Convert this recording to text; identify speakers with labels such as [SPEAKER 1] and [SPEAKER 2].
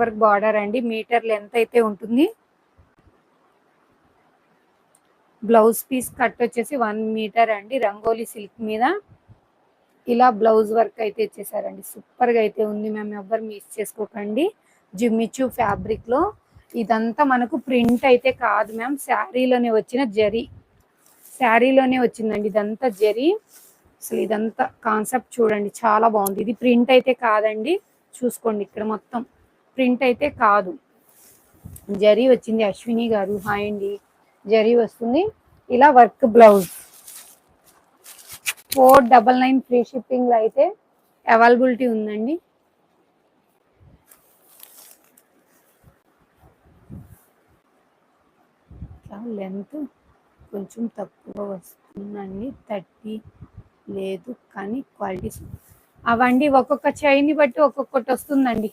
[SPEAKER 1] Work border అండి, metre length అయితే ఉంటుంది. బ్లౌజ్ పీస్ కట్ వచ్చేసి 1 మీటర్ అండి, రంగోలీ సిల్క్ మీద ఇలా బ్లౌజ్ వర్క్ అయితే ఇచ్చేసారండి. సూపర్ గా అయితే ఉంది మ్యామ్, ఎవ్వరు మిస్ చేసుకోకండి. జిమ్మిచూ ఫ్యాబ్రిక్ లో ఇదంతా మనకు ప్రింట్ అయితే కాదు మ్యామ్, శారీలోనే వచ్చిన జరీ, శారీలోనే వచ్చిందండి ఇదంతా జరీ. అసలు ఇదంతా కాన్సెప్ట్ చూడండి, చాలా బాగుంది. ఇది ప్రింట్ అయితే కాదండి, చూసుకోండి ఇక్కడ మొత్తం ప్రింట్ అయితే కాదు, జరీ వచ్చింది. అశ్విని గారు హాయ్ అండి, జరీ వస్తుంది. ఇలా వర్క్ బ్లౌజ్ 499 ఫ్రీ షిప్పింగ్ లో అయితే అవైలబిలిటీ ఉందండి. లెంత్ కొంచెం తక్కువ వస్తుందండి, 30 లేదు కానీ క్వాలిటీ అవండి ఒక్కొక్క చైన్ని బట్టి ఒక్కొక్కటి వస్తుందండి.